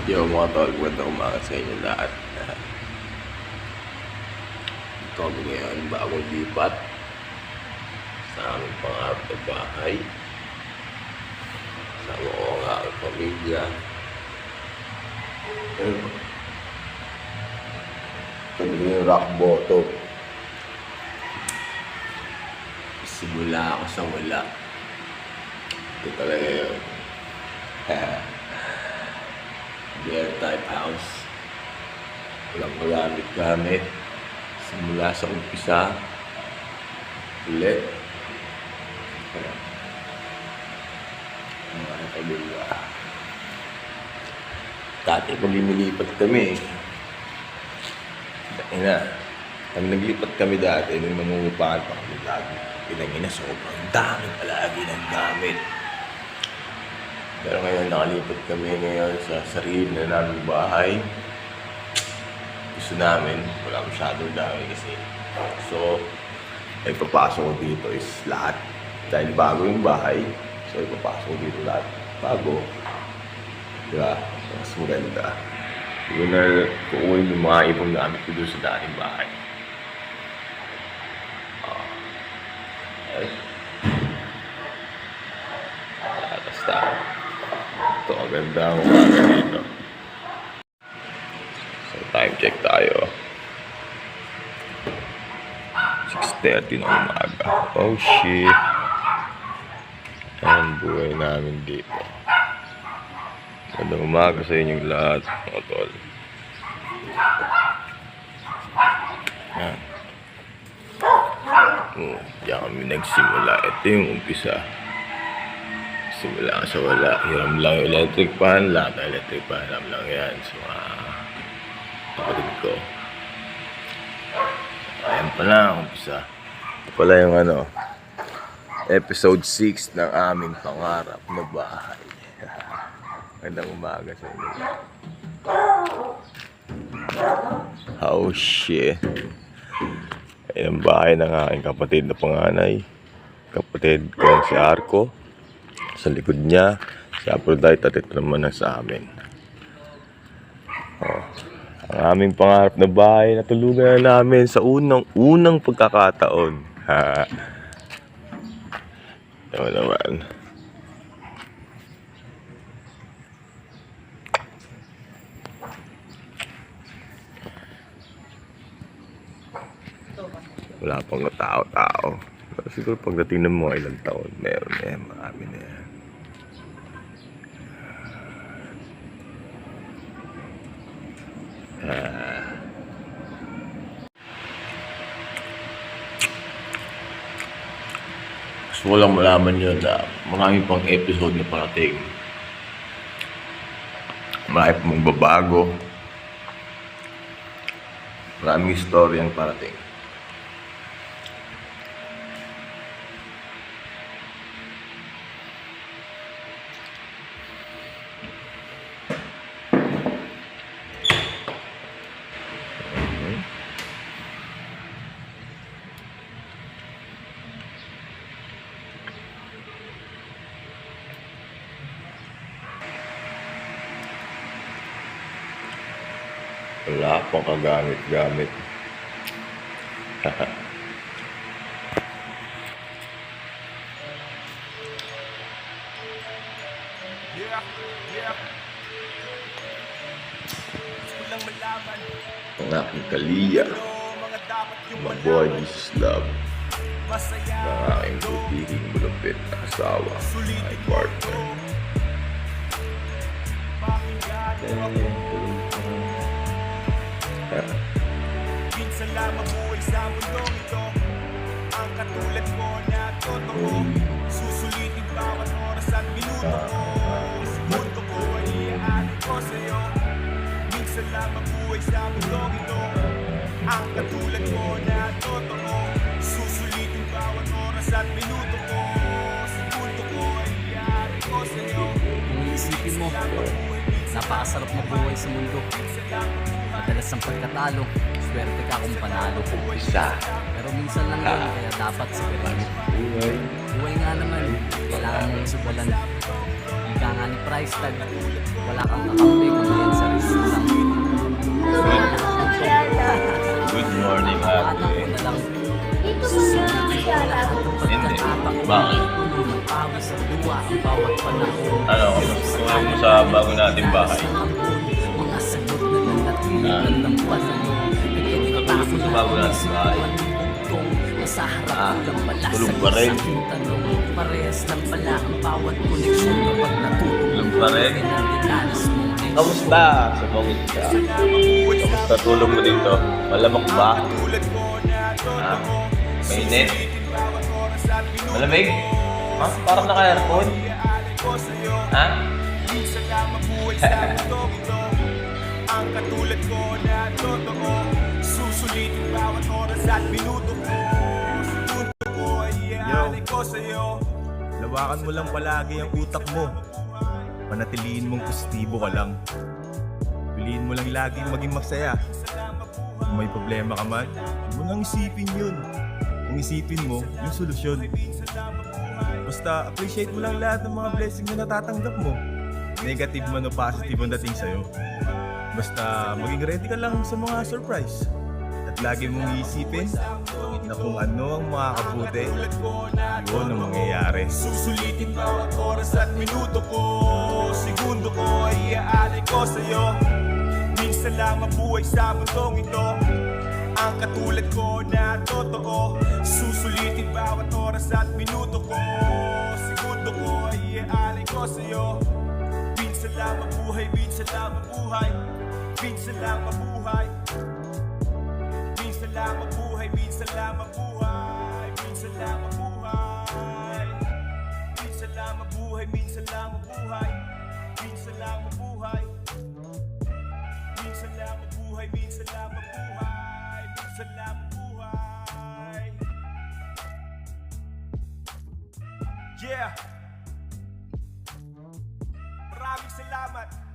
Yo mga tol, magandang umaga sa inyo lahat. Ito kami ngayon, bagong lipat sa aming pangarap na bahay. Sama ko ang aking pamilya. Ito yung rock bottom. Simula ako sa wala. Ito talaga yun. Bear type house. Walang magamit-gamit. Simula sa umpisa. Ulit. Mga pamilya. Dati pag lumilipat kami. Pag naglipat kami dati, nung nangungupahan pa kami dati, pinangina sobrang dami palagi ng gamit. Pero ngayon, nakalipat kami ngayon sa sarili na naming bahay. Gusto namin, wala masyadong dami kasi. So, ay papasok ko dito is lahat. Dahil bago yung bahay, so ay papasok ko dito lahat. Bago. Diba? Mas maganda. Yun na kukunin yung mga ibang gamit ko doon sa dating bahay. Basta. Ito, ang ganda ang umaga dito. So, time check tayo. 6:30 na umaga. Oh, shit. Ang buhay namin dito. Magandang umaga sa inyong lahat, mga tol. Yan. Diyan kami nagsimula. Ito yung umpisa. Simula sa wala. Hiram lang yung electric pan. Lahat ng electric pan. Hiram lang yan. So, kapatid ko. Ayan pala ang umpisa. Ito pala yung episode 6 ng aming pangarap na bahay. Magandang umaga sa inyo. Oh shit. Ayan ang bahay ng aking kapatid na panganay. Kapatid ko si Arco. Sa likod niya, si Aphrodite at ito naman ang sa amin. Ang aming pangarap na bahay na tulugan na namin sa unang pagkakataon. Ito naman. Wala pang tao-tao. Siguro pagdating ng mga ilang taon, meron na yan, marami na yan. Gusto ko lang malaman nyo na marami pang episode na parating. Marami pang magbabago. Maraming story ang parating. Wala pang kagamit-gamit. Ang aking kaliya. My boy, Jesus love. Ang aking butihing malupit na asawa. My partner. Minsan lang mabuhay sa mundong ito. Ang katulad mo na totoo. Susulitin bawat oras at minuto ko. Sa mundo ko ay iaanin ko sa'yo. Minsan lang mabuhay sa mundong ito. Ang katulad mo na totoo. Susulitin bawat oras at minuto ko. Sa mundo ko ay iaanin ko sa'yo. Kung iisipin mo, napakasarap mabuhay sa mundo. Madalas ang pagkatalo, swerte ka kung panalo. Isa. Pero minsan lang yun, kaya dapat sabihin mo. Buhay. Buhay nga naman, kailangan mong sugalan. Ika nga ni price tag, wala kang kakampi kung yan sa risk lang. Good morning, Anak ate. ko na lang. Hindi. Bakit? Pawis sa duwa ang bawat panahon. Ano, kung mo sa bago nating bahay. Mga sagot na nanatilan ng panahon. Tutulog mo sa bago nating bahay. Sa harap ko lang pala tulog pa rin. sa aking tanong. Parehas lang pala ang bawat koneksyon kapag natutulog. Tulog pa rin. Pinagdalas mo Kamusta? Sumagot ka. Kamusta tulog mo dito? Malamok ba? Ha? Mainit? Malamig? Ha? Parang naka-aircon? Ha? Ang katulad ko na totoo, susulitin bawat oras at minuto ko. Punto ko ay iaalay ko sa'yo. Lawakan mo lang palagi ang utak mo. Panatiliin mong positibo ka lang. Piliin mo lang lagi maging masaya. Kung may problema ka man, huwag mo nang isipin yun. Kung isipin mo, yung solusyon. Basta appreciate mo lang lahat ng mga blessing na natatanggap mo. Negative man o positive ang dating sa'yo. Basta maging ready ka lang sa mga surprise. At lagi mong iisipin na kung ano ang makakabuti, yun ang mangyayari. Susulitin bawat oras at minuto ko. Segundo ko ay iaalay ko sa'yo. Minsan lang mabuhay sa mundong ito. Ang katulad ko na totoo, susulitin bawat oras at minuto ko. Segundo ko ay iaalay ko sa'yo. Minsan lang mabuhay, minsan lang mabuhay. Minsan lang mabuhay. Minsan lang mabuhay, minsan lang mabuhay. Minsan lang mabuhay. Minsan lang mabuhay, minsan lang mabuhay. Minsan lang mabuhay. Minsan lang mabuhay, minsan lang mabuhay. Minsan lang mabuhay. Yeah. Maraming salamat.